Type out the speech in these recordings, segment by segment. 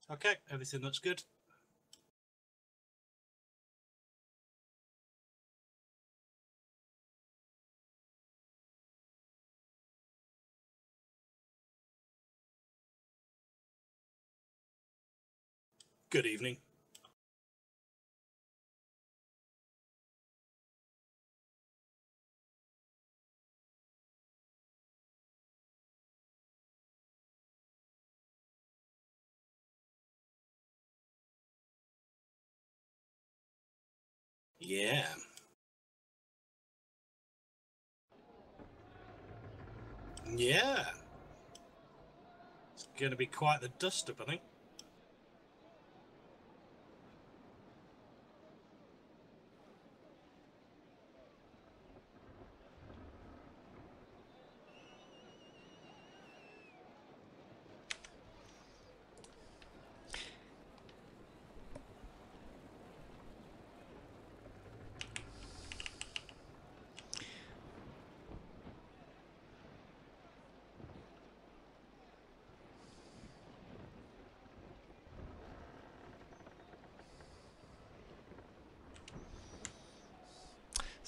Okay, everything looks good. Good evening. Yeah. Yeah. It's going to be quite the dust-up, I think.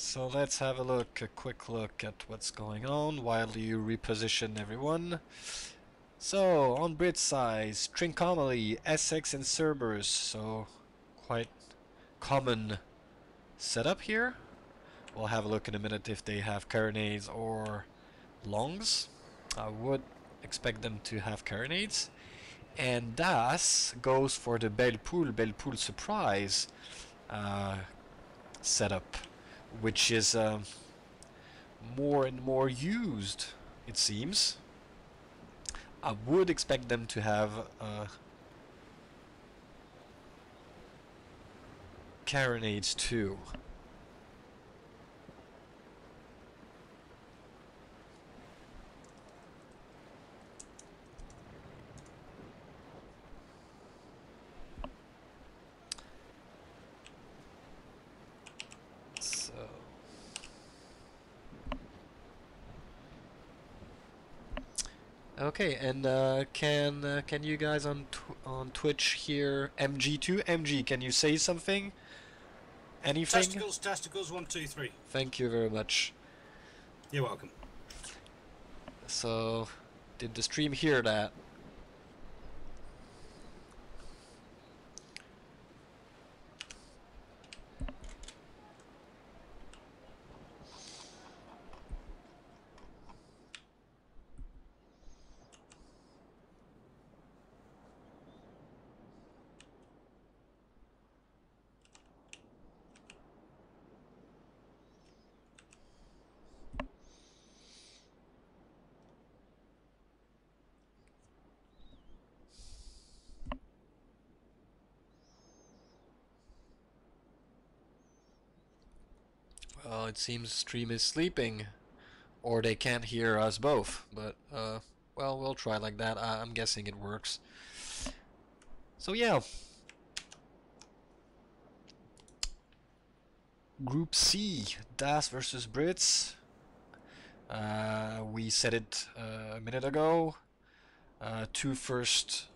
So let's have a quick look at what's going on while you reposition everyone. So on BRITS side, Trincomalee, Essex and Cerberus, so quite common setup here. We'll have a look in a minute if they have carronades or longs. I would expect them to have carronades. And Das goes for the Belle Poule surprise setup, which is more and more used, it seems. I would expect them to have carronades too. So okay, and can you guys on Twitch hear MG2? MG, can you say something? Anything? Testicles, 1, 2, 3. Thank you very much. You're welcome. So, did the stream hear that? Well, it seems stream is sleeping, or they can't hear us both, but well, we'll try like that. I'm guessing it works. So yeah, Group C, Das versus Brits. We said it a minute ago. Two first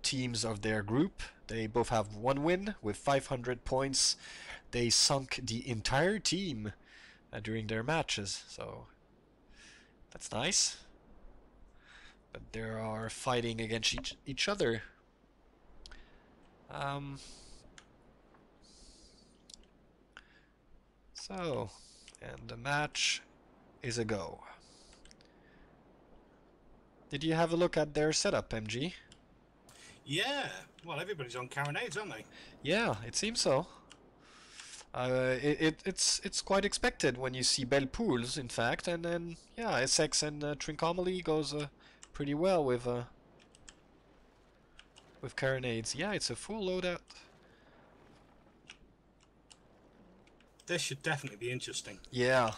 teams of their group, they both have one win with 500 points. They sunk the entire team during their matches, so that's nice. But they are fighting against each other. So, and the match is a go. Did you have a look at their setup, MG? Yeah. Well, everybody's on carronades, aren't they? Yeah, it seems so. It's quite expected when you see Belle Poules, in fact, and then yeah, Essex and Trincomalee goes pretty well with carronades. Yeah, it's a full loadout. This should definitely be interesting. Yeah,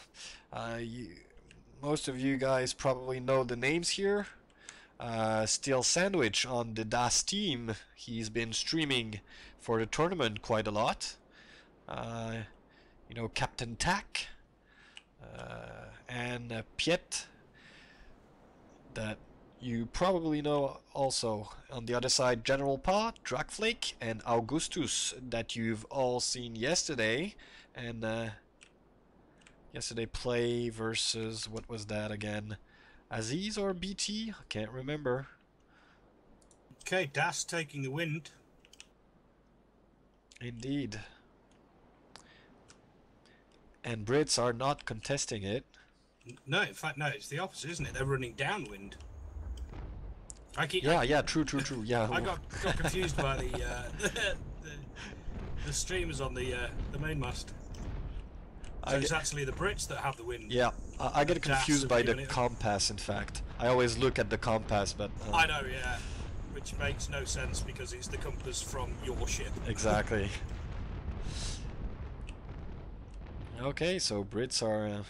most of you guys probably know the names here. Steel Sandwich on the Das team. He's been streaming for the tournament quite a lot. You know, Captain Tack and Piet, that You probably know also on the other side General Pa, Dracflake, and Augustus that you've all seen yesterday. And yesterday play versus, what was that again? Aziz or BT? I can't remember. Okay, Das taking the wind. Indeed. And Brits are not contesting it. No, in fact, no, it's the opposite, isn't it? They're running downwind. Yeah, true. Yeah. I got confused by the streamers on the main mast. So it's actually the Brits that have the wind. Yeah, I get confused by the compass, in fact. I always look at the compass, but... I know, yeah. Which makes no sense because it's the compass from your ship. Exactly. Okay, so Brits are...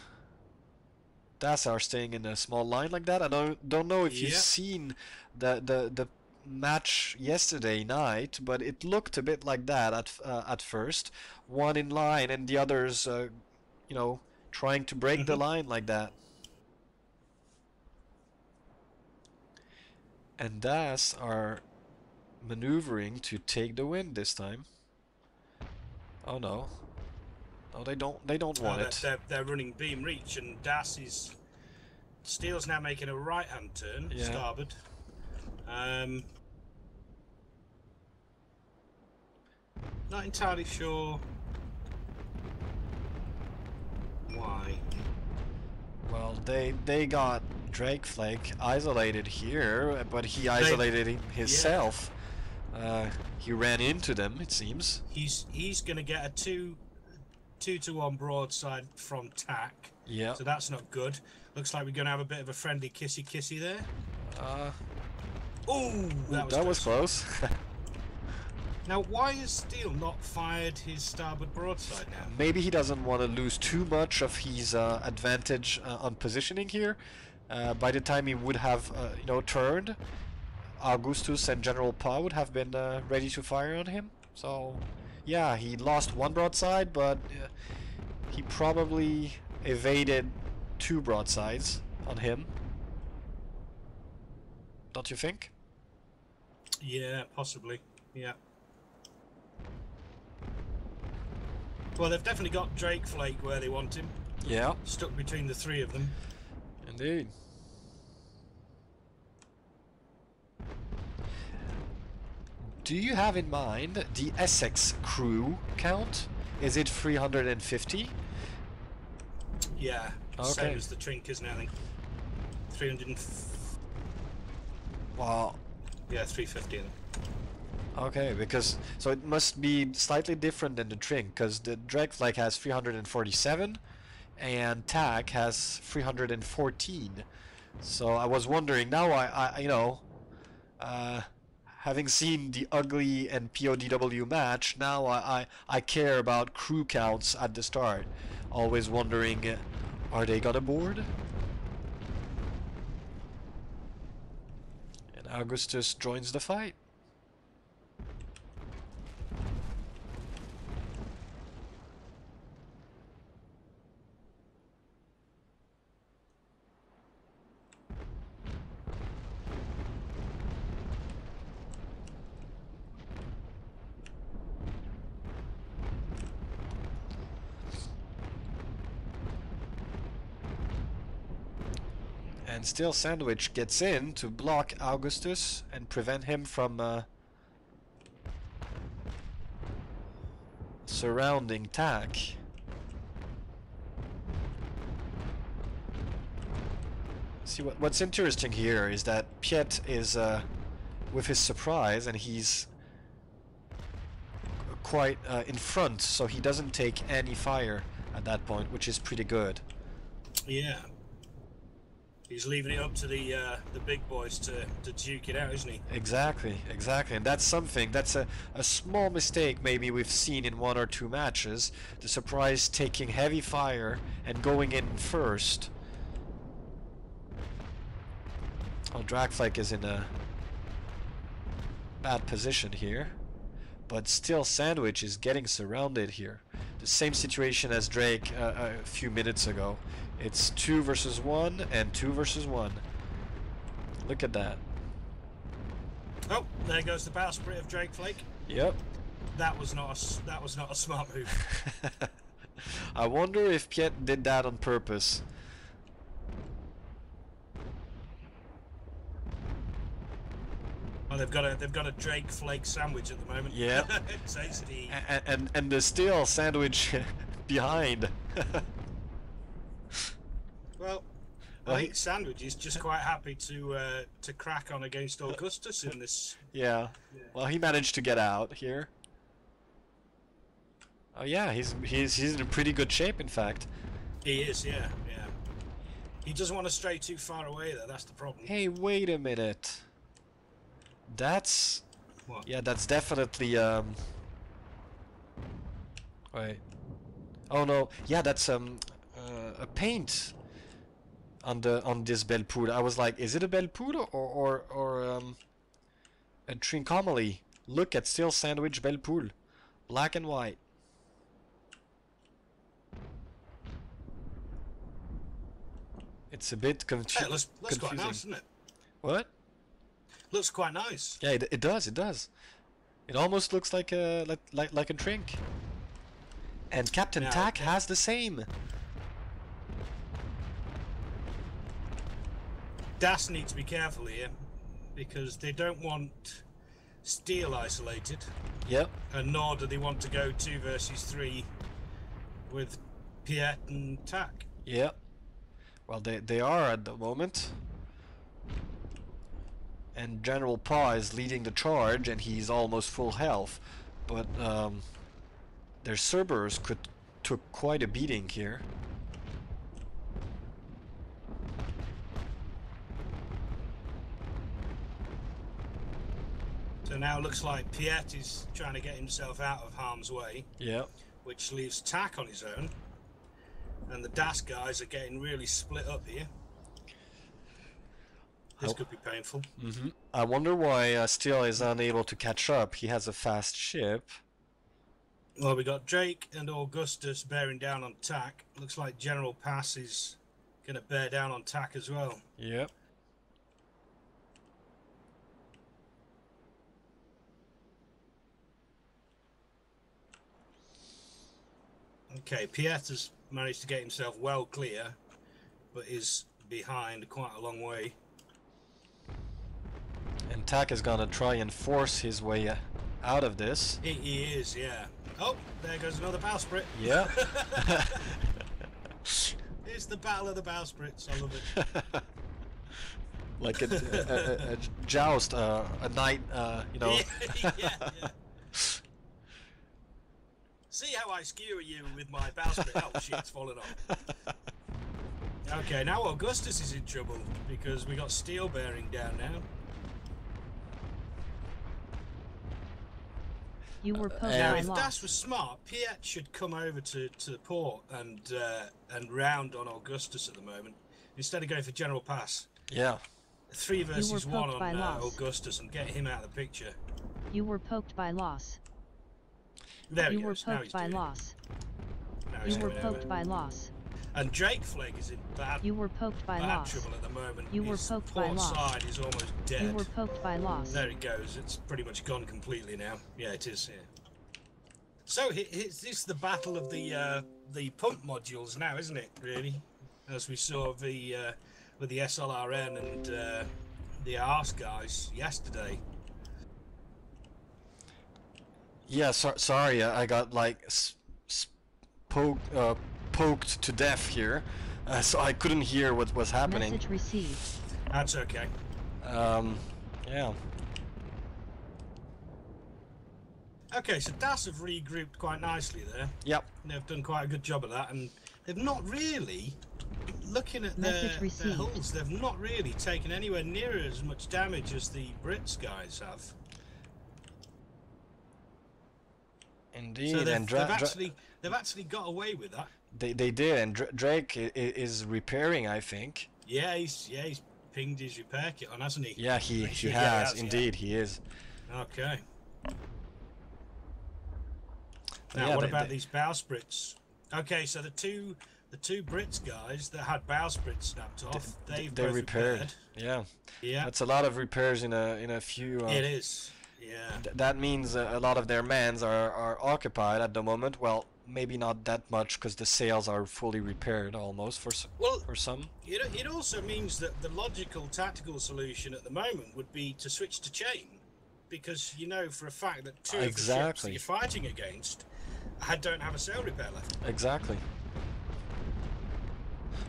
DAS are staying in a small line like that. I don't know if you've seen the match yesterday night, but it looked a bit like that at first. One in line and the others... you know, trying to break the line like that. And DAS are maneuvering to take the win this time. Oh no. No, they don't want it. They're running beam reach, and Das is... Steele's now making a right-hand turn, starboard. Not entirely sure why. Well, they got Draceflake isolated here, but he isolated himself. Yeah. He ran into them, it seems. He's going to get a 2-to-1 broadside from TAC. Yeah. So that's not good. Looks like we're going to have a bit of a friendly kissy there. Oh, that was close. Now, why has Steele not fired his starboard broadside now? Maybe he doesn't want to lose too much of his advantage on positioning here. By the time he would have, turned, Augustus and General Pa would have been ready to fire on him. So, yeah, he lost one broadside, but he probably evaded two broadsides on him. Don't you think? Yeah, possibly. Yeah. Well, they've definitely got Draceflake where they want him. Yeah. Stuck between the three of them. Indeed. Do you have in mind the Essex crew count? Is it 350? Yeah. Okay. Same as the Trink, isn't it, I think? 300. Wow. Yeah, 350. I think. Okay, because so it must be slightly different than the Trink, because the Draceflake has 347 and TAC has 314. So I was wondering, now having seen the ugly and PODW match, now I care about crew counts at the start. Always wondering, are they gonna board? And Augustus joins the fight. And still Sandwich gets in to block Augustus and prevent him from surrounding TAC. See, what's interesting here is that Piet is with his surprise, and he's quite in front, so he doesn't take any fire at that point, which is pretty good. Yeah. He's leaving it up to the big boys to duke it out, isn't he? Exactly, and that's something, that's a small mistake maybe we've seen in one or two matches. The surprise taking heavy fire and going in first. Oh, Dracflake is in a bad position here, but still Sandwich is getting surrounded here. The same situation as Drake a few minutes ago. It's 2 versus 1 and 2 versus 1. Look at that. Oh, there goes the bowsprit of Drake Flake. Yep. That was not a smart move. I wonder if Piet did that on purpose. Well, they've got a Drake Flake sandwich at the moment. Yeah. Tasty. And the steel sandwich behind. Well, I think Sandwich is just quite happy to crack on against Augustus in this. Yeah. Well, he managed to get out here. Oh yeah, he's in a pretty good shape, in fact. He is, yeah. He doesn't want to stray too far away, though. That's the problem. Hey, wait a minute. That's... What? Yeah, that's definitely, Wait. Oh no, yeah, that's, a paint on this belle poule. I was like, is it a belle poule or a trincomalee? Look at steel sandwich belle poule. Black and white. It's a bit Hey, looks confusing. quite nice, doesn't it? What? Looks quite nice. Yeah, it does. It does. It almost looks like a like a drink. And Captain Tack has the same. Das needs to be careful here because they don't want steel isolated. Yep. And nor do they want to go 2 versus 3 with Piet and Tack. Yep. Well, they are at the moment. And General Pa is leading the charge, and he's almost full health. But their Cerberus took quite a beating here. So now it looks like Piet is trying to get himself out of harm's way. Yep. Which leaves Tack on his own. And the Das guys are getting really split up here. This could be painful. I wonder why Steele is unable to catch up. He has a fast ship. Well, we got Drake and Augustus bearing down on Tack. Looks like General Pass is going to bear down on Tack as well. Yep. Okay, Piet has managed to get himself well clear, but is behind quite a long way. And Tack is gonna try and force his way out of this. He is, yeah. Oh, there goes another bowsprit. Yeah. It's the battle of the bowsprits. I love it. Like a joust, a knight, you know. yeah. See how I skewer you with my bowsprit? Oh shit, it's fallen off. Okay, now Augustus is in trouble because we got steel bearing down now. You were poked Now, by if loss. Das was smart, Piet should come over to the port and round on Augustus at the moment instead of going for General Pass. Yeah. 3 versus 1 poked by on loss. Augustus and get him out of the picture. You were poked by loss. There he You were goes. Now poked he's by doing it. loss. Now he's You were coming over. poked by loss. And Drake Flake is in bad, You were poked by bad loss. trouble at the moment. You were His poked by port loss. side is almost dead. You were poked by loss. There it goes. It's pretty much gone completely now. Yeah, it is. Yeah. So it's the battle of the pump modules now, isn't it? Really, as we saw with the SLRN and the Arse guys yesterday. Yeah. Sorry, I got like poked to death here, so I couldn't hear what was happening. Message received. That's okay. Yeah. Okay, so Das have regrouped quite nicely there. Yep. They've done quite a good job of that, and they've not really, looking at their hulls, they've not really taken anywhere near as much damage as the BRITS guys have. Indeed. So and they've actually got away with that. They did, and Drake is repairing, I think. Yeah, he's pinged his repair kit on, hasn't he? Yeah, he Yeah, has. Indeed, he is. Okay. Now, Yeah, what about these bowsprits? Okay, so the the two Brits guys that had bowsprit snapped off, they've They're both repaired. Yeah. Yeah. That's a lot of repairs in a few. It is. Yeah. That means a lot of their mans are occupied at the moment. Well, maybe not that much because the sails are fully repaired almost for some. It also means that the logical tactical solution at the moment would be to switch to chain, because you know for a fact that two of the ships that you're fighting against don't have a sail repair left. Exactly.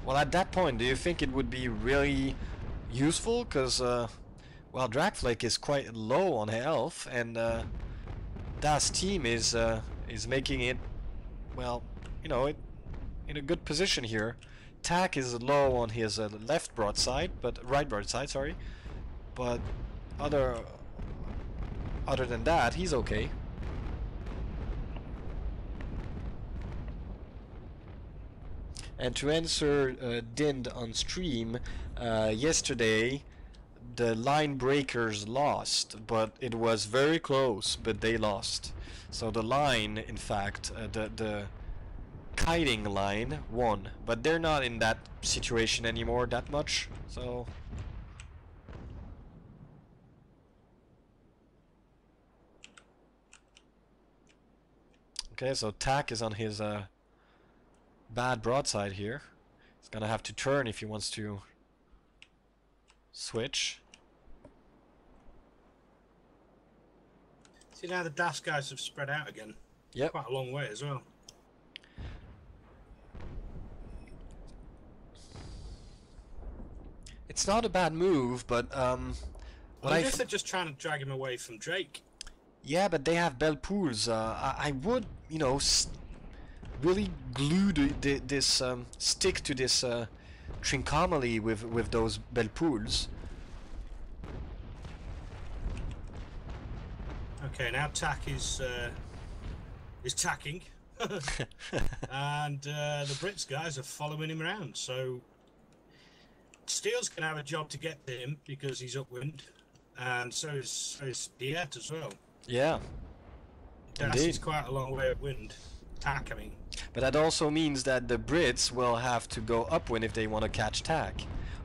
Well, at that point, do you think it would be really useful? Because, well, Dragflake is quite low on health, and Das team is making it, well, you know, in a good position here. Tack is low on his left broadside, but right broadside, sorry. But other than that, he's okay. And to answer Dind on stream, yesterday the line breakers lost, but it was very close, but they lost. So the line, in fact, the kiting line won, but they're not in that situation anymore that much, so... Okay, so Tack is on his bad broadside here. He's gonna have to turn if he wants to switch. See, now the DAS guys have spread out again. Yep. Quite a long way as well. It's not a bad move, but I guess they're just trying to drag him away from Drake. Yeah, but they have bell pools. I would, you know, really glue this stick to this Trincomalee with those bell pools. Okay, now Tack is tacking, and the Brits guys are following him around. So Steele's gonna have a job to get to him because he's upwind, and so is Piet as well. Yeah. Das is quite a long way upwind. Tack, I mean. But that also means that the Brits will have to go upwind if they want to catch Tack,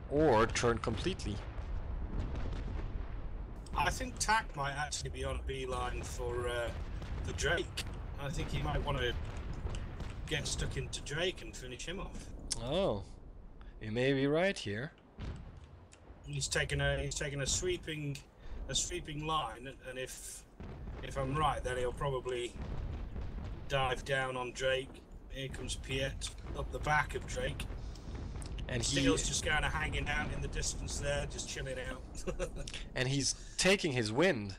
or turn completely. I think Tack might actually be on a beeline for Drake. I think he might want to get stuck into Drake and finish him off. Oh, you may be right here. He's taken a sweeping line, and if I'm right, then he'll probably dive down on Drake. Here comes Piet up the back of Drake. And Steele's just kind of hanging out in the distance there, just chilling out. And he's taking his wind.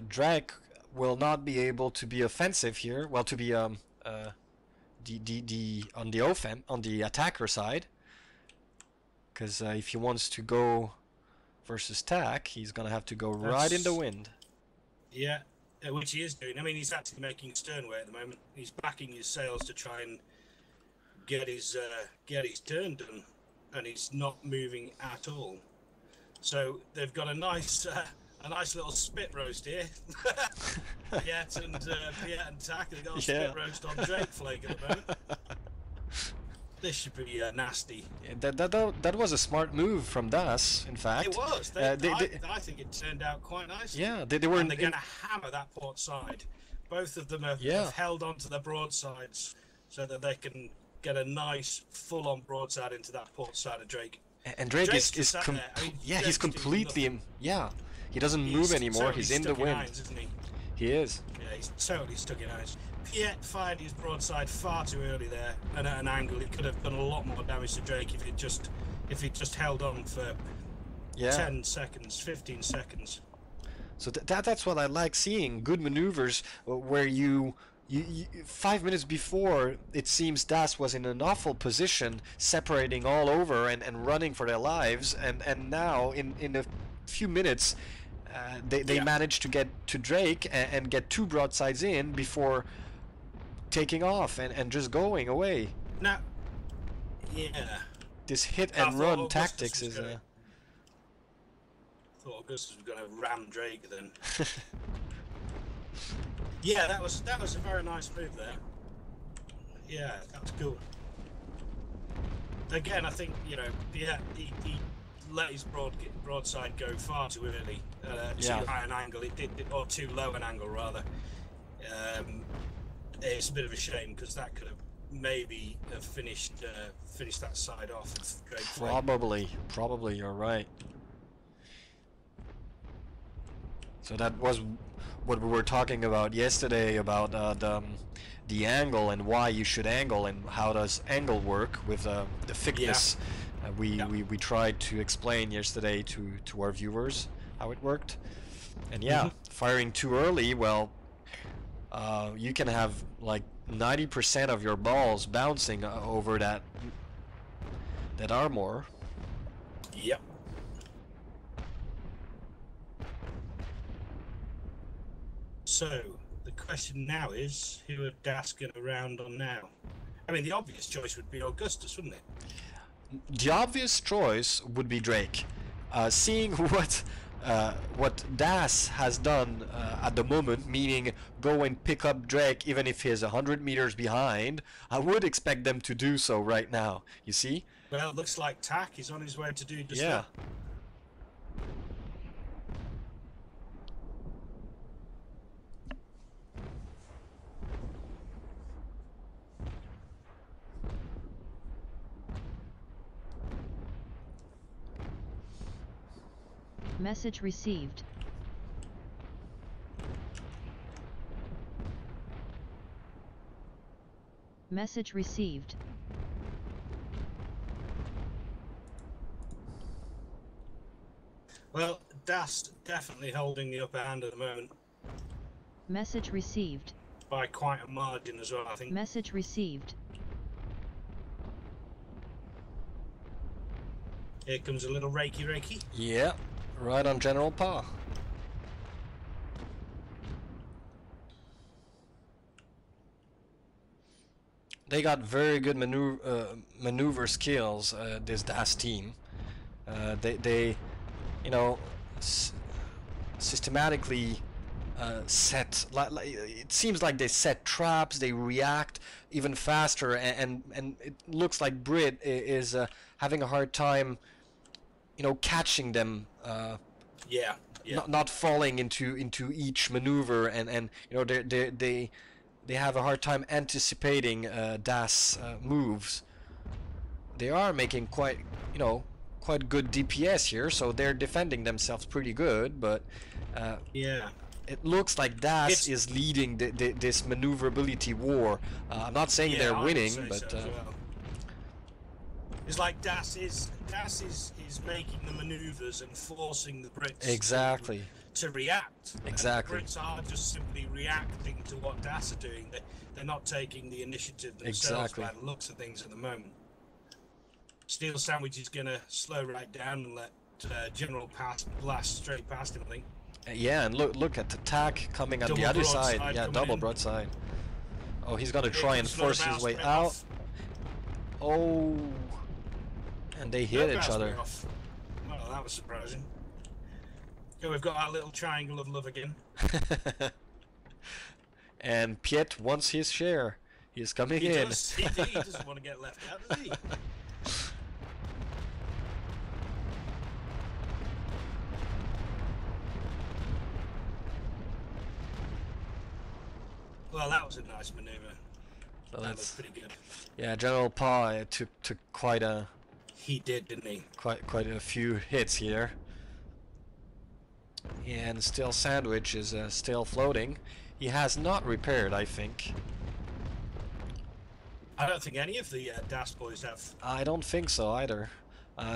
Drake will not be able to be offensive here. Well, to be on the attacker side, because if he wants to go versus Tack, he's gonna have to go right in the wind. Yeah, which he is doing. I mean, he's actually making sternway at the moment. He's backing his sails to try and get his turn done, and he's not moving at all. So they've got a nice little spit roast here. Piet and Tack, they've got a spit roast on Drake Flake at the moment. This should be nasty. Yeah, that was a smart move from Das, in fact. It was. I think it turned out quite nicely. Yeah, they were. And they're going to hammer that port side. Both of them have held onto their broadsides so that they can get a nice full-on broadside into that port side of Drake. And Drake is he's completely he doesn't move anymore. Totally he's in the wind. Irons, isn't he? He is. Yeah, he's totally stuck in irons. Piet fired his broadside far too early there, and at an angle it could have done a lot more damage to Drake if it just held on for 10 seconds, 15 seconds. So that's what I like seeing. Good maneuvers where you 5 minutes before, it seems Das was in an awful position, separating all over and running for their lives, and now in a few minutes they managed to get to Drake and get 2 broadsides in before taking off and just going away. Now, this hit and run tactics is I thought Augustus was going to ram Drake then. Yeah, that was a very nice move there. Yeah, that's cool. again, I think, you know, yeah, he let his broadside go far too early, too high an angle. It did, or too low an angle rather. It's a bit of a shame because that could have maybe finished that side off. Probably you're right. So that was what we were talking about yesterday about the angle and why you should angle and how does angle work with the thickness. We tried to explain yesterday to our viewers how it worked, and firing too early, well, you can have like 90% of your balls bouncing over that armor. Yep. So the question now is, who are Das going to round on now? I mean, the obvious choice would be Augustus, wouldn't it? The obvious choice would be Drake. Seeing what Das has done at the moment, meaning go and pick up Drake even if he's 100 meters behind, I would expect them to do so right now. You see? Well, it looks like Tack is on his way to do just that. that. Message received. Message received. Well, Das definitely holding the upper hand at the moment. Message received. By quite a margin as well, I think. Message received. Here comes a little reiki. Yeah, right on General Pa. They got very good maneuver skills, this Das team. They you know, systematically set. It seems like they set traps. They react even faster, and it looks like Brit is having a hard time, you know, catching them. Not falling into each maneuver, and you know they have a hard time anticipating Das moves. They are making quite good DPS here, so they're defending themselves pretty good, but it looks like Das is leading this maneuverability war. I'm not saying they're winning, but so well. It's like Das is making the maneuvers and forcing the Brits to react. Exactly. And the Brits are just simply reacting to what Das are doing. They're not taking the initiative themselves by the looks of things at the moment. Steel Sandwich is going to slow right down and let General blast straight past him, I think. Yeah, and look at the Tack coming on the other side. Yeah, double broadside. Oh, he's going to try and force his way out. Oh, and they hit each other. Well, that was surprising. Okay, we've got our little triangle of love again. And Piet wants his share. He's coming in. He doesn't want to get left out, does he? Well, that was a nice maneuver. So that was pretty good. Yeah, General Pa took quite a. He did, didn't he? Quite a few hits here. And Steel Sandwich is still floating. He has not repaired, I think. I don't think any of the Das boys have. I don't think so either.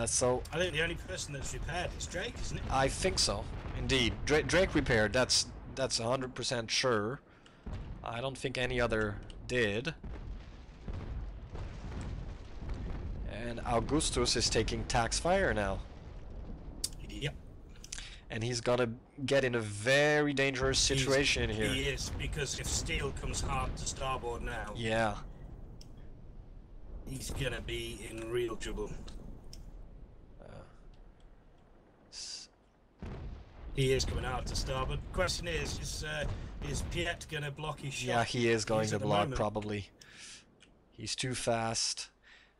So I think the only person that's repaired is Drake, isn't it? I think so, indeed. Drake repaired. That's 100% sure. I don't think any other did. And Augustus is taking tax fire now. Yep. And he's gonna get in a very dangerous situation here. He is, because if Steel comes hard to starboard now, yeah, he's gonna be in real trouble. He is coming out to starboard. Question is Piet gonna block his shot? Yeah, he is going to block probably. He's too fast.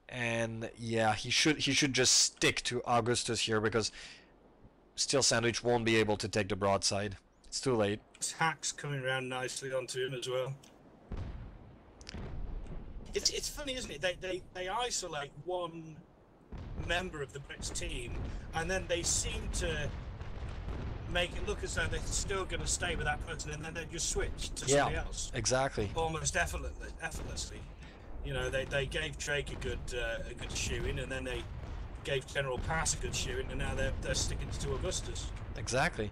And yeah, he should just stick to Augustus here, because Steel Sandwich won't be able to take the broadside. It's too late. Hack's coming around nicely onto him as well. It's funny, isn't it? They isolate one member of the BRITS team, and then they seem to make it look as though they're still going to stay with that person, and then they just switch to somebody else. Exactly. Almost effortlessly. You know, they gave Drake a good shoeing, and then they gave General Pass a good shoeing, and now they're sticking to Augustus. Exactly.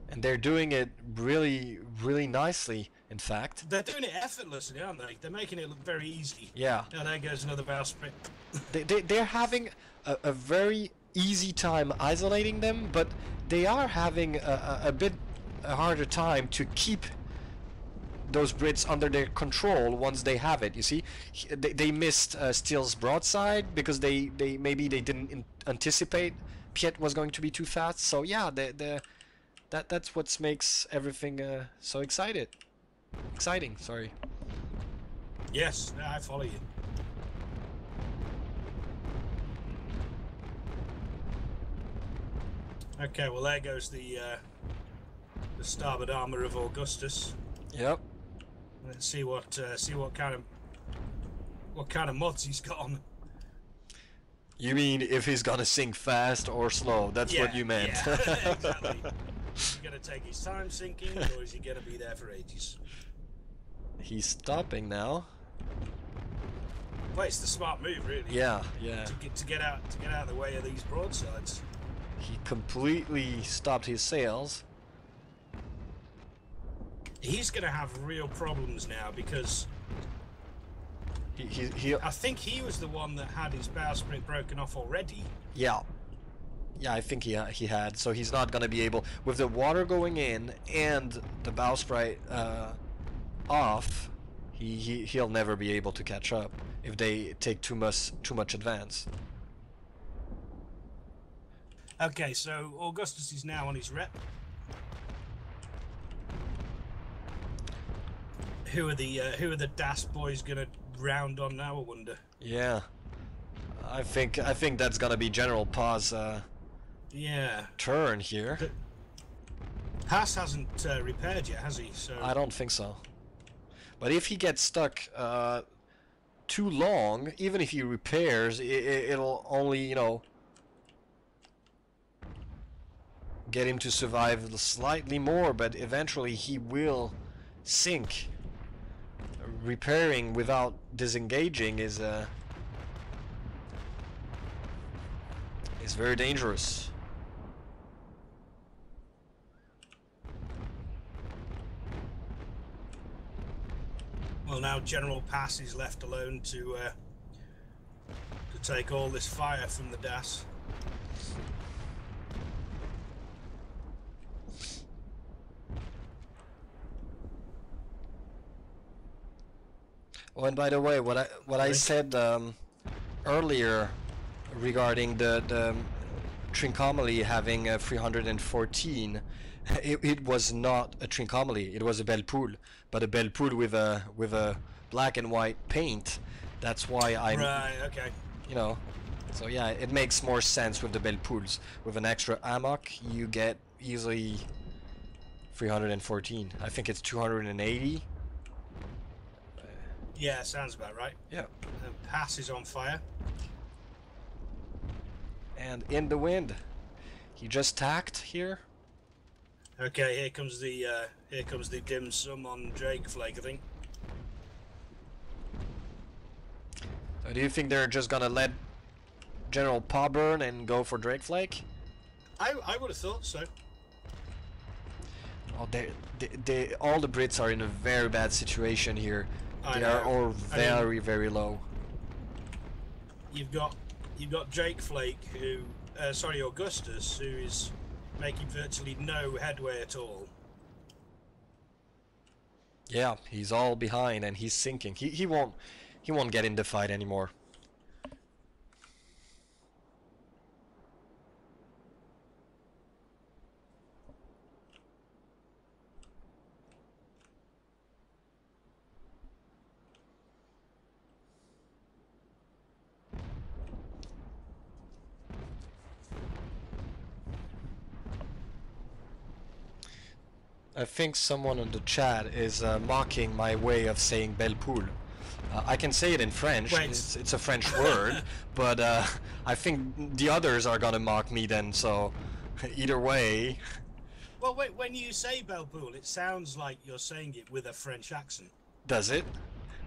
And they're doing it really, really nicely, in fact. They're doing it effortlessly, aren't they? They're making it look very easy. Yeah. Now there goes another bowsprit. They're having a very easy time isolating them, but they are having a bit harder time to keep those Brits under their control once they have it. You see, they missed Steele's broadside because maybe they didn't anticipate Piet was going to be too fast. So yeah, that's what makes everything so exciting. Sorry. Yes, I follow you. Okay, well there goes the starboard armor of Augustus. Yep. Let's see what kind of mods he's got on. You mean if he's gonna sink fast or slow? That's what you meant. Yeah, exactly. Is he gonna take his time sinking, or is he gonna be there for ages? He's stopping now. Well, it's the smart move, really. Yeah. To get out of the way of these broadsides. He completely stopped his sails. He's going to have real problems now because I think he was the one that had his bowsprit broken off already. Yeah, I think he had. So he's not going to be able, with the water going in and the bowsprit off. He'll never be able to catch up if they take too much advance. Okay, so Augustus is now on his rep. Who are the DAS boys gonna round on now, I wonder? Yeah, I think that's gonna be General Pa's turn here. Pass hasn't repaired yet, has he? So I don't think so. But if he gets stuck too long, even if he repairs, it'll only, you know, get him to survive slightly more, but eventually he will sink. Repairing without disengaging is very dangerous. Well, now General Pass is left alone to take all this fire from the DAS. Oh, and by the way, what I said earlier regarding the Trincomalee having 314, it was not a Trincomalee. It was a Belle Poule, but a Belle Poule with a black and white paint. That's why I'm right. Okay. You know, so yeah, it makes more sense with the Belle Poules. With an extra amok, you get easily 314. I think it's 280. Yeah, sounds about right. Yeah. Pass is on fire. And in the wind. He just tacked here. Okay, here comes the dim sum on Drake Flake, I think. So do you think they're just gonna let General Pa burn and go for Drake Flake? I would have thought so. Oh, all the Brits are in a very bad situation here. They are all very low. You've got Drake Flake, who Augustus, who is making virtually no headway at all. Yeah, he's all behind and he's sinking. He won't get in the fight anymore. I think someone in the chat is mocking my way of saying belle poule. I can say it in French. Wait. It's a French word, but I think the others are gonna mock me then. So either way, Well, wait, when you say belle poule, it sounds like you're saying it with a French accent. does it?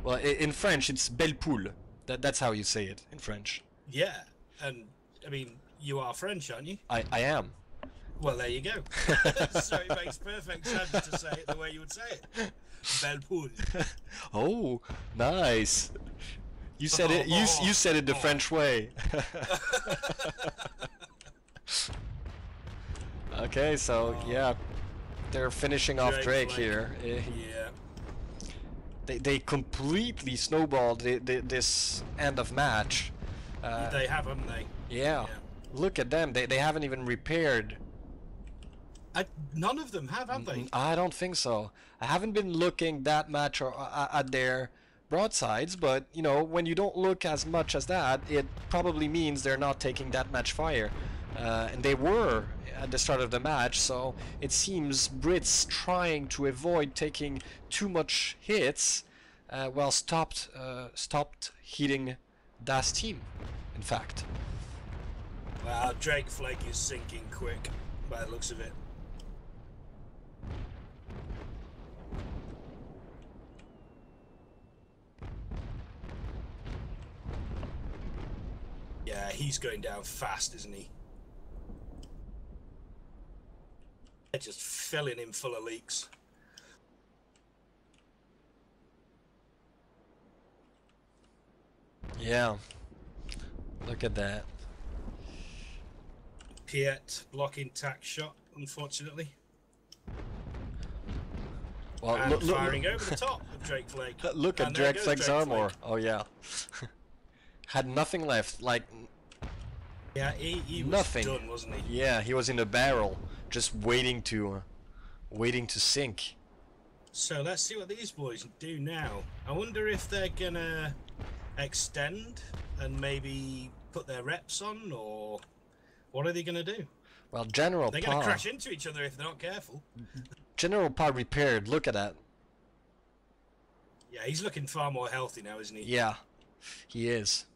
Well, in French it's belle poule. That's how you say it in French. Yeah, and I mean, you are French, aren't you? I am. Well, there you go. So it makes perfect sense to say it the way you would say it. Belle poule. Oh, nice. You said it. You said it the French way. Okay, so yeah, they're finishing off Drake here. Yeah. They completely snowballed this end of match. They have, haven't they? Yeah. Look at them. They haven't even repaired. None of them have they? I don't think so. I haven't been looking that much at their broadsides, but you know, when you don't look as much as that, it probably means they're not taking that much fire. And they were at the start of the match, so it seems Brits trying to avoid taking too much hits, while stopped hitting Das team, in fact. Well, Drake Flake is sinking quick by the looks of it. Yeah, he's going down fast, isn't he? They're just filling him full of leaks. Yeah. Look at that. Piet blocking tack shot, unfortunately. Well, And look, firing over the top of Drake Flake. Look at Drake Flake's armor. Oh yeah. Had nothing left. Like. Yeah, he was nothing. done, wasn't he? Yeah, he was in a barrel, just waiting to sink. So let's see what these boys do now. I wonder if they're gonna extend and maybe put their reps on, or what are they gonna do? Well, General They're gonna crash into each other if they're not careful. General Pa repaired. Look at that. Yeah, he's looking far more healthy now, isn't he? Yeah, he is.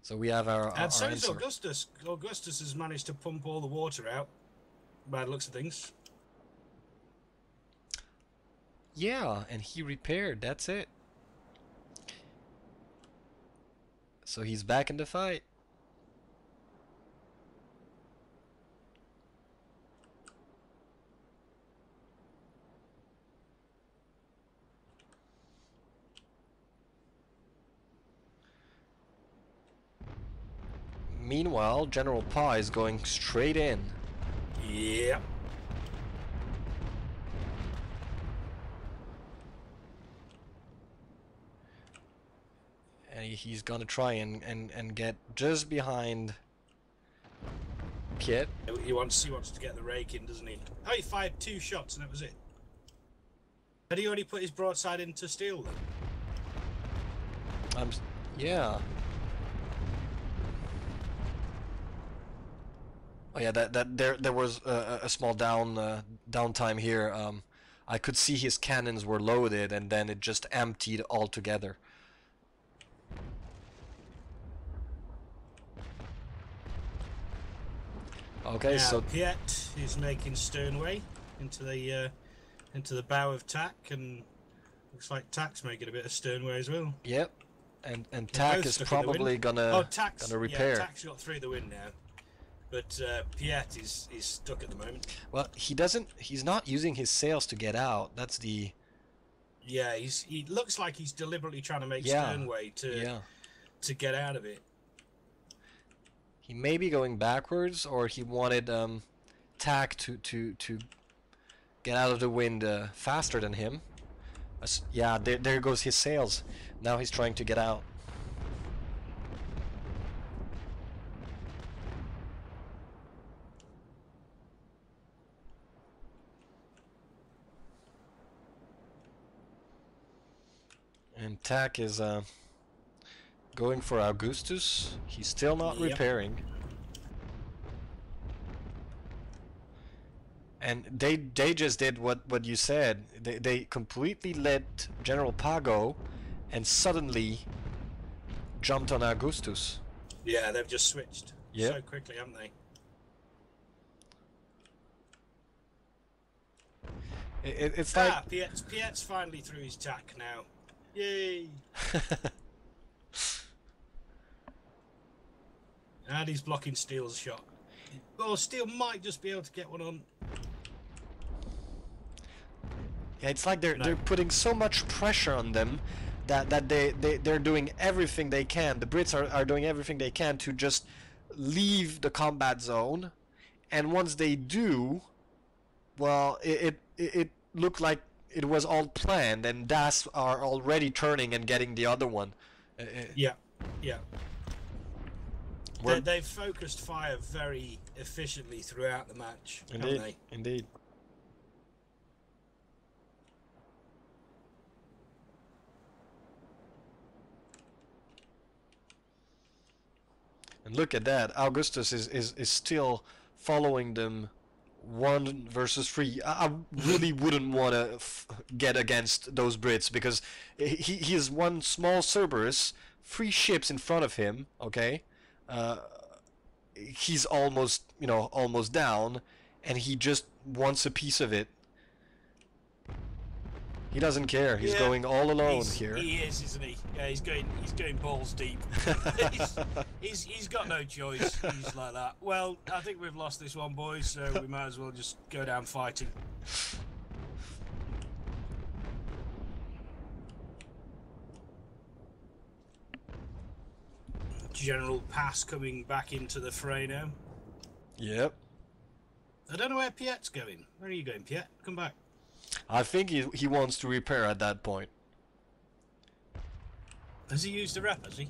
So we have our and so is answer. Augustus. Augustus has managed to pump all the water out, by the looks of things. Yeah, and he repaired. That's it. So he's back in the fight. Meanwhile, General Pa is going straight in. Yeah. And he's gonna try and get just behind Piet. He wants to get the rake in, doesn't he? Oh, he fired 2 shots and that was it. Had he already put his broadside into steel then? Yeah. Oh yeah, there was a small downtime here. I could see his cannons were loaded, and then it just emptied altogether. Okay, now, so Piet is making sternway into the bow of Tack, and looks like Tack's making a bit of sternway as well. yep, and Tack is probably gonna repair. Yeah, Tack's got through the wind now. But Piet is stuck at the moment. Well, he's not using his sails to get out. That's the... Yeah, he looks like he's deliberately trying to make sternway to get out of it. He may be going backwards, or he wanted Tack to get out of the wind faster than him. Yeah, there goes his sails. Now he's trying to get out. And Tack is going for Augustus. He's still not repairing. And they just did what you said. They completely let General Pago and suddenly jumped on Augustus. Yeah, they've just switched Yep. so quickly, haven't they? It's like Piet's finally through his tack now. Yay! And he's blocking Steele's shot. Oh, Steele might just be able to get one on. Yeah, it's like they're putting so much pressure on them that they're doing everything they can. The Brits are doing everything they can to just leave the combat zone, and once they do, well, it looked like it was all planned, and DAS are already turning and getting the other one. Yeah. They've focused fire very efficiently throughout the match, haven't they? Indeed. And look at that, Augustus is still following them 1 versus 3. I really wouldn't want to get against those Brits, because he has one small Cerberus, 3 ships in front of him, okay? He's almost, almost down, and he just wants a piece of it. He doesn't care. He's going all alone here. He is, isn't he? Yeah, he's going balls deep. he's got no choice. He's like that. Well, I think we've lost this one, boys, so we might as well just go down fighting. General Pass coming back into the fray now. Yep. I don't know where Piet's going. Where are you going, Piet? Come back. I think he wants to repair at that point. Has he used the rep, has he?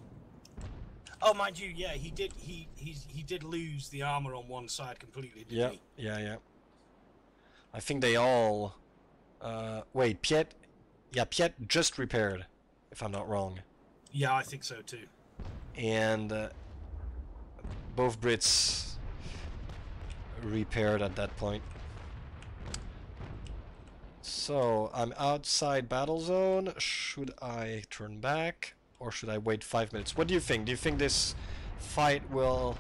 Oh, mind you, yeah, he did. He did lose the armor on one side completely, didn't he? Yeah. I think they all. Wait, Piet. Yeah, Piet just repaired, if I'm not wrong. Yeah, I think so too. And both Brits repaired at that point. So I'm outside battle zone. Should I turn back, or should I wait 5 minutes? What do you think? Do you think this fight will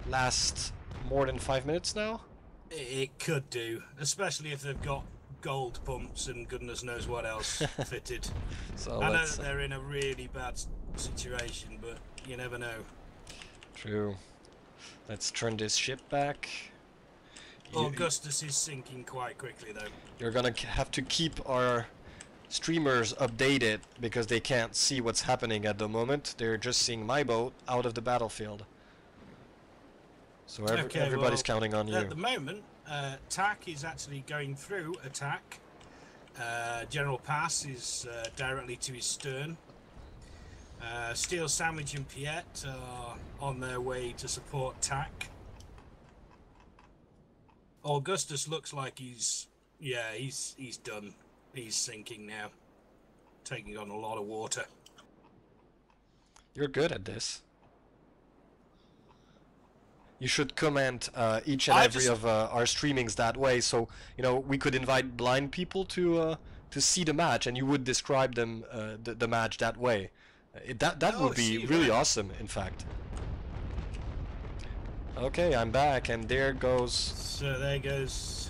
last more than 5 minutes now? It could do, especially if they've got gold pumps and goodness knows what else fitted. So I know that they're in a really bad situation, but you never know. True. Let's turn this ship back. Augustus is sinking quite quickly, though. You're gonna have to keep our streamers updated, because they can't see what's happening at the moment. They're just seeing my boat out of the battlefield. So everybody's counting on you. At the moment, TAC is actually going through attack. General Pass is directly to his stern. Steel Sandwich and Piet are on their way to support TAC. Augustus looks like he's done. He's sinking now, taking on a lot of water. You're good at this. You should comment each and every of our streamings that way, so we could invite blind people to see the match, and you would describe them the match that way. That would be really awesome, in fact. Okay, I'm back, and there goes. So there goes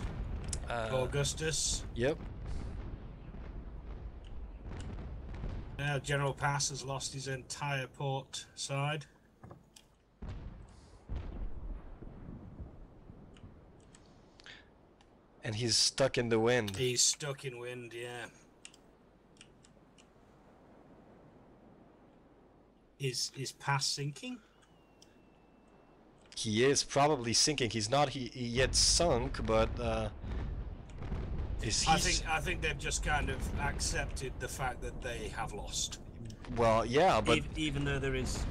Augustus. Yep. Now General Pass has lost his entire port side. And he's stuck in the wind. He's stuck in wind, yeah. Is Pass sinking? He is probably sinking. He's not yet sunk, but I think they've just kind of accepted the fact that they have lost. Well, yeah, but even though there is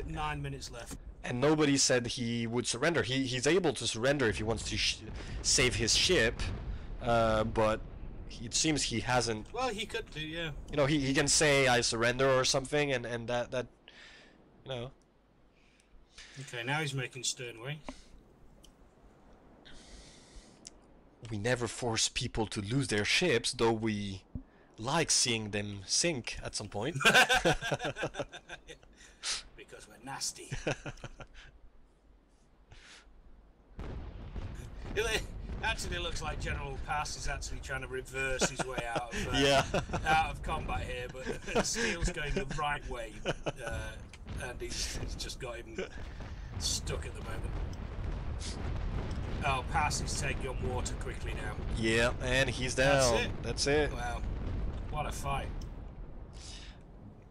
9 minutes left. And nobody said he would surrender. He's able to surrender if he wants to save his ship, but it seems he hasn't. Well, he could do, yeah. He can say I surrender or something, and that. Okay, now he's making stern way. we never force people to lose their ships, though we like seeing them sink at some point. Because we're nasty. It actually looks like General Pass is actually trying to reverse his way out of out of combat here, but Steele's going the right way, and he's just got him stuck at the moment. Oh, Pass is taking on water quickly now. Yeah, and he's down. That's it. Wow, what a fight!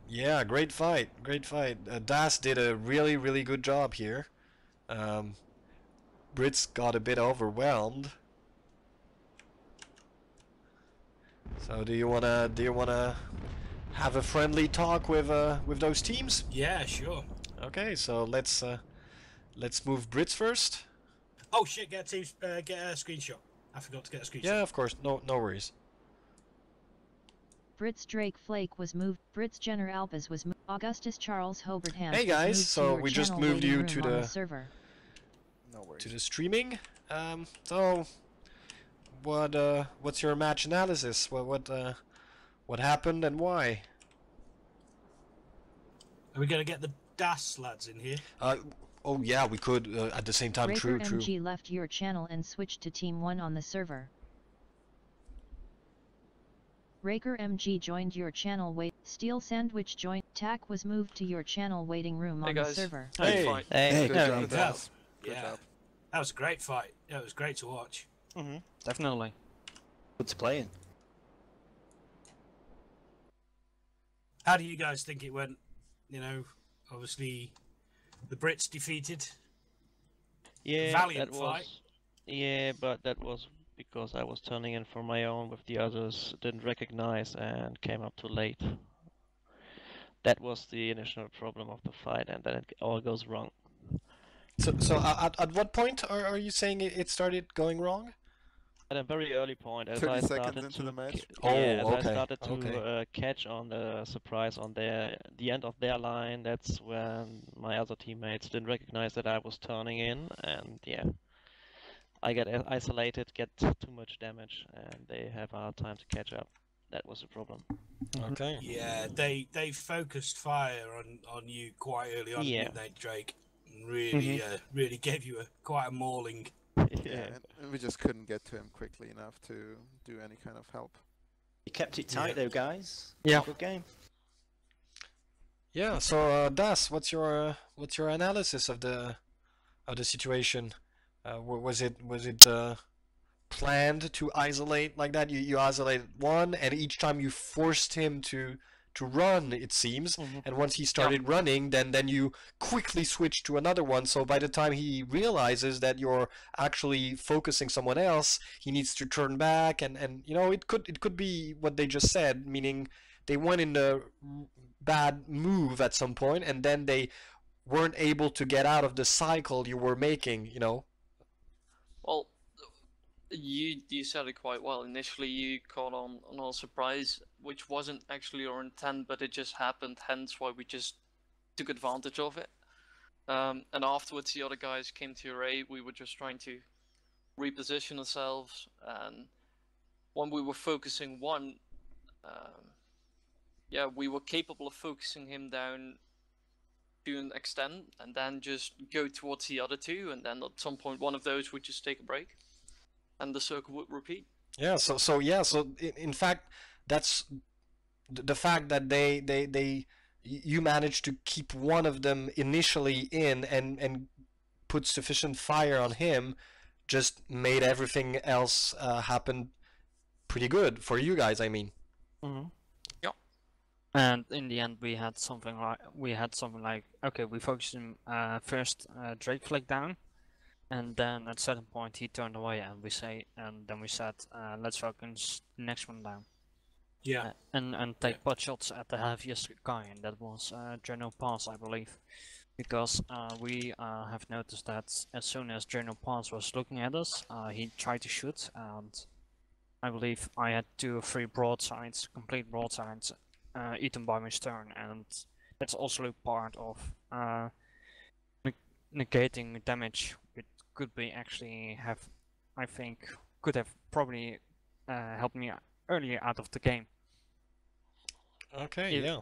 Yeah, great fight, great fight. Das did a really good job here. Brits got a bit overwhelmed. So do you wanna have a friendly talk with those teams? Yeah, sure. Okay, so let's move Brits first. Oh shit! Get a screenshot. I forgot to get a screenshot. Yeah, of course. No worries. Brits Drake Flake was moved. Brits Jenner Alpes was moved. Augustus Charles Hobart Hans. Hey guys, moved so to we just channel moved waiting you room to on the server. No worries. to the streaming. So what's your match analysis? What happened and why? Are we gonna get the DAS lads in here? Oh yeah, we could at the same time. Raker True. MG left your channel and switched to Team 1 on the server. Raker MG joined your channel. Steel Sandwich joined. Tack was moved to your channel waiting room on the server. Hey. Hey, good job, Good Das. Good Yeah, job. that was a great fight. Yeah, it was great to watch. Definitely. Good playing. How do you guys think it went? You know, obviously the Brits defeated. Yeah, Valiant that fight. was. Yeah, but that was because I was turning in for my own with the others, didn't recognize and came up too late. That was the initial problem of the fight, and then it all goes wrong. So at what point are you saying it started going wrong? At a very early point, as 30 I seconds started into to the match? Oh, yeah, as I okay, started to okay. catch on the surprise on the end of their line, that's when my other teammates didn't recognize that I was turning in, and yeah, I get isolated, get too much damage, and they have a hard time to catch up. That was the problem. Okay. Yeah, they focused fire on you quite early on, Yeah. didn't they, Drake? And really, really gave you quite a mauling. Yeah, and we just couldn't get to him quickly enough to do any kind of help. You kept it tight though, guys. Yeah. Good game. Yeah. So Das, what's your analysis of the situation? Was it planned to isolate like that? You isolated one, and each time you forced him to run, it seems. And once he started running, then you quickly switched to another one. So by the time he realizes that you're actually focusing someone else, he needs to turn back, and you know, it could be what they just said, meaning they went in a bad move at some point, and then they weren't able to get out of the cycle you were making, you know. Well, you said it quite well. Initially, you caught on a surprise, which wasn't actually our intent, but it just happened. Hence, why we just took advantage of it. And afterwards, the other guys came to your aid. We were just trying to reposition ourselves, and when we were focusing one, yeah, we were capable of focusing him down to an extent, and then just go towards the other two, and then at some point, one of those would just take a break. And the circle would repeat. Yeah. So in fact, that's the fact that you managed to keep one of them initially in and put sufficient fire on him, just made everything else happen pretty good for you guys. I mean. Yeah. And in the end, we had something like okay, we focused him first Drake flag down. And then at a certain point he turned away, and then we said, let's focus the next one down. Yeah. And take pot shots at the heaviest guy, and that was General Pass, I believe. Because we have noticed that as soon as General Pass was looking at us, he tried to shoot, and I believe I had 2 or 3 broadsides, complete broadsides, eaten by my stern, and that's also part of negating damage. Could be actually have, I think, could have probably helped me earlier out of the game. Okay, yeah.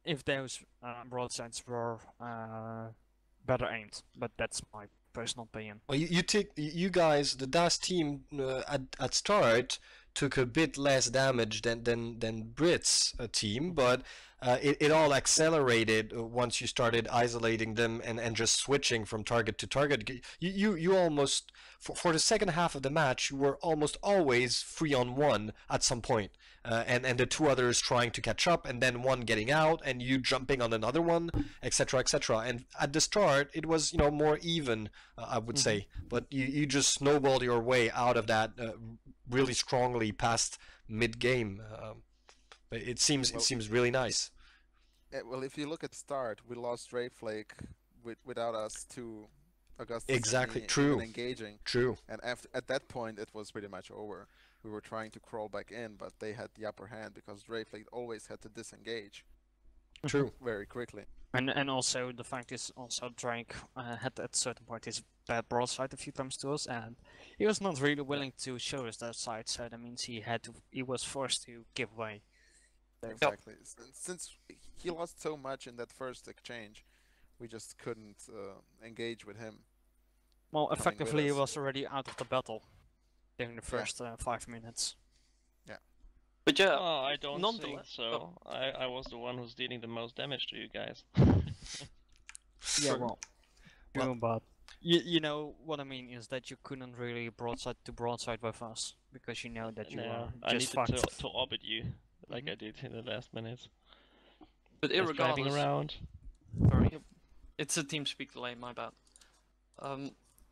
If those broadsides were better aimed, but that's my personal opinion. Well, you guys, the DAS team at start took a bit less damage than BRITS team, but it all accelerated once you started isolating them and just switching from target to target. You almost for the second half of the match, you were almost always 3-on-1 at some point. And the two others trying to catch up, and then one getting out, and you jumping on another one, etc., etc. And at the start, it was more even, I would say. But you just snowballed your way out of that really strongly past mid game. But it seems really nice. Well, if you look at the start, we lost Drayflake without us to Augustus. Exactly, and me true. even engaging. True. And at that point, it was pretty much over. We were trying to crawl back in, but they had the upper hand because Drayflake always had to disengage. True. Very quickly. And also the fact is also Drake had at a certain point his bad broadside a few times to us, and he was not really willing to show us that side. So that means he was forced to give way. Exactly. Since he lost so much in that first exchange, we just couldn't engage with him. Well, effectively, he was already out of the battle during the first 5 minutes. Yeah. But yeah, I don't think so. I was the one who's dealing the most damage to you guys. Yeah, well, but you know what I mean is that you couldn't really broadside to broadside with us because you know that you are just I needed fucked. to orbit you like I did in the last minutes. But Just driving irregardless, around. sorry, it's a team speak delay. My bad.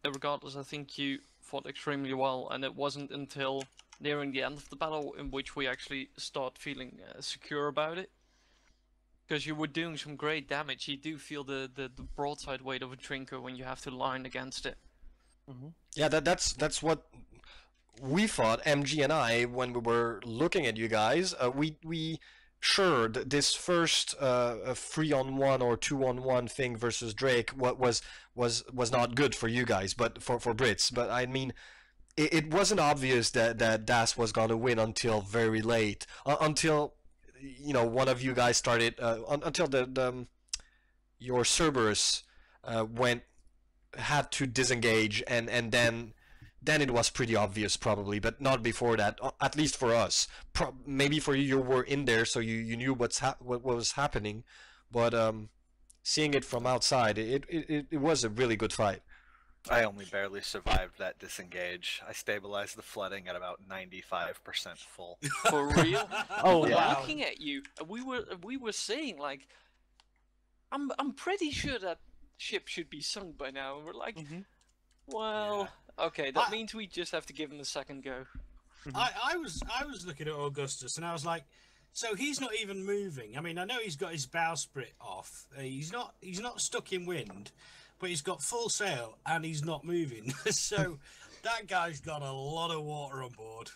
Irregardless, I think you fought extremely well, and it wasn't until nearing the end of the battle in which we actually start feeling secure about it. Because you were doing some great damage. You do feel the broadside weight of a Trinker when you have to line against it. Yeah, that's what we thought, MG and I, when we were looking at you guys. We sure this first 3-on-1 or 2-on-1 thing versus Drake was not good for you guys, but for Brits. But I mean, it wasn't obvious that DAS was gonna win until very late, until one of you guys started, until your Cerberus had to disengage, and then it was pretty obvious probably, but not before that, at least for us. Maybe for you were in there, so you knew what was happening, but seeing it from outside, it was a really good fight. I only barely survived that disengage. I stabilized the flooding at about 95% full. For real? Oh yeah. wow! Looking at you, we were saying like, I'm pretty sure that ship should be sunk by now, and we're like, well, okay, that means we just have to give him a second go. I was looking at Augustus, and I was like, so he's not even moving. I mean, I know he's got his bowsprit off. He's not stuck in wind, but he's got full sail and he's not moving. So that guy's got a lot of water on board.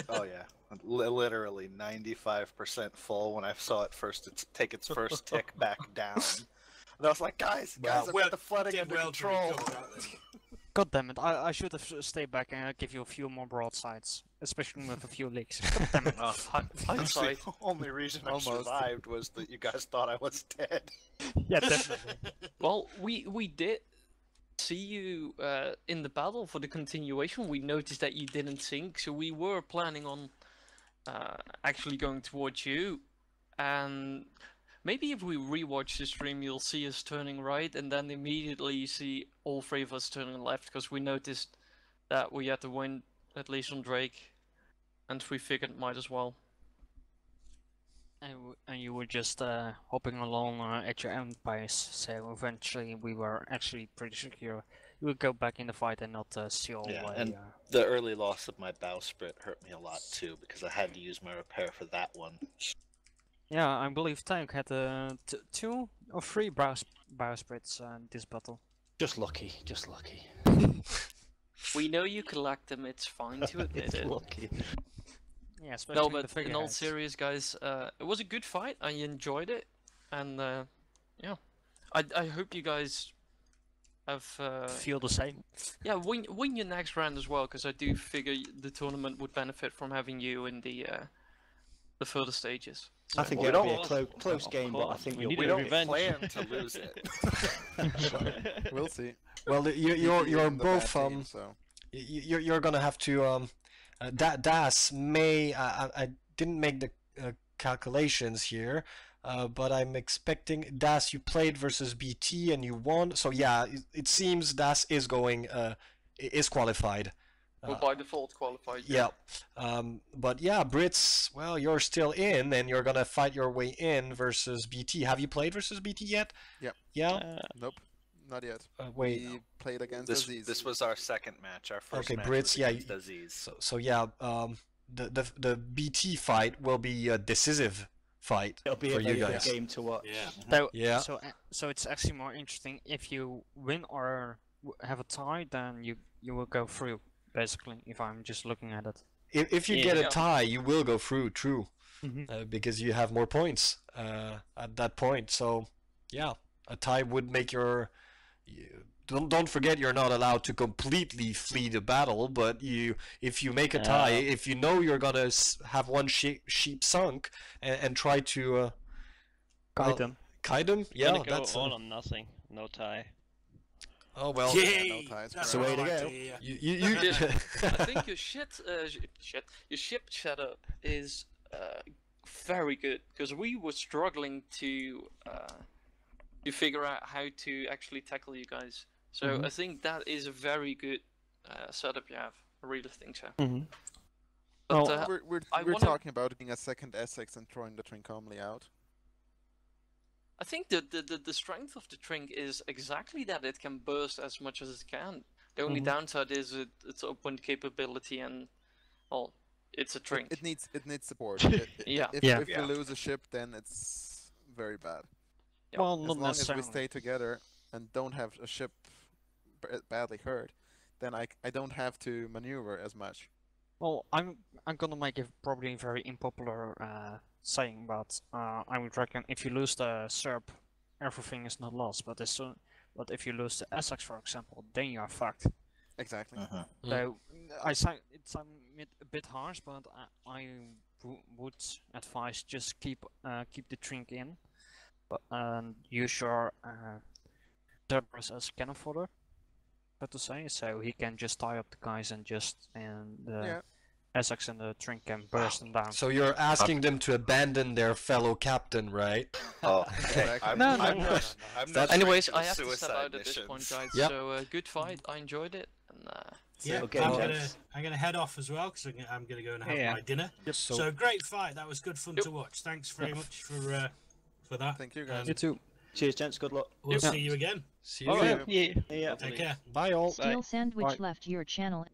Oh yeah, literally 95% full. When I saw it take its first tick back down, and I was like, guys, I've got the flooding under control. God damn it! I should have stayed back and give you a few more broadsides, especially with a few leaks. God damn it! Hindsight. The only reason I survived was that you guys thought I was dead. Yeah, definitely. Well, we did see you in the battle for the continuation. We noticed that you didn't sink, so we were planning on actually going towards you. And maybe if we rewatch the stream, you'll see us turning right, and then immediately you see all three of us turning left, because we noticed that we had to win at least on Drake, and we figured might as well. And you were just hopping along at your own pace, so eventually we were actually pretty secure. You would go back in the fight and not steal away. And the early loss of my bowsprit hurt me a lot too, because I had to use my repair for that one. Yeah, I believe Tank had 2 or 3 bowsprits in this battle. Just lucky, just lucky. We know you collect them, it's fine to admit it. Lucky. Yeah, especially No, but the in all figureheads. serious, guys, it was a good fight. I enjoyed it, and yeah, I hope you guys feel the same. Yeah, win your next round as well, because I do figure the tournament would benefit from having you in the further stages. I think Well, it'll we be a don't- close game, but I think We you'll need We a don't revenge. plan to lose it. We'll see. Well, you're Even the both bad team, so. you're gonna have to Das may I didn't make the calculations here, but I'm expecting Das, you played versus BT and you won, so yeah, it seems Das is going is qualified. Well, by default qualified. Yeah. But yeah, Brits, well, you're still in and you're gonna fight your way in versus BT. Have you played versus BT yet? Yep. Yeah. Nope, not yet. Wait. We played against This Aziz. this was our second match. Our first Okay, match Brits, was yeah, against Aziz. So yeah, the BT fight will be a decisive fight It'll be for a you very guys. good game to watch. Yeah. Yeah. So it's actually more interesting if you win or have a tie, then you will go through. Basically, if I'm just looking at it. If you get a Yeah. tie, you will go through. True. Mhm. Because you have more points at that point. So yeah, a tie would make your. Don't forget, you're not allowed to completely flee the battle. But if you make a tie, if you know you're gonna have one sheep sunk and try to Guide them. Kite them, yeah, Gonna go that's all or nothing. No tie. oh well. Yay! no ties, That's bro. what I Way to like go. to hear. You I think your your ship setup is very good, because we were struggling to figure out how to actually tackle you guys. So I think that is a very good setup you have. I really think so. Mm-hmm. But Well, We're I wanna- talking about getting a second Essex and throwing the Trincomalee out. I think the strength of the Trink is exactly that it can burst as much as it can. The only downside is its open capability, and well, it's a Trink. It needs support. Yeah. If we lose a ship, then it's very bad. Yeah. well, As not long as we necessarily. stay together and don't have a ship badly hurt, then I don't have to maneuver as much. Well, I'm gonna make a probably very unpopular saying, but I would reckon if you lose the SERP, everything is not lost. But if you lose the Essex, for example, then you are fucked. Exactly. So it's a bit harsh, but I would advise just keep the Trink in, but use your Cerberus as cannon fodder, so to say, so he can just tie up the guys and the Essex and the Trink can burst them down. So you're asking them to abandon their fellow captain, right? Oh, Exactly. I'm, No, I'm no, not, I'm not Anyways, drinking I have to step suicide out at this point, missions. guys. Yep. So good fight. I enjoyed it. And, Yeah, Okay, I'm gonna head off as well, because I'm gonna go and have Yeah. my dinner. So, So great fight. That was good fun Yep. to watch. Thanks very much for that. Thank you, guys. You too. Cheers, gents. Good luck. We'll Yep. see you again. see you All again. right. Yeah. Yeah. Take care. Bye all. Steel Sandwich Bye. left your channel.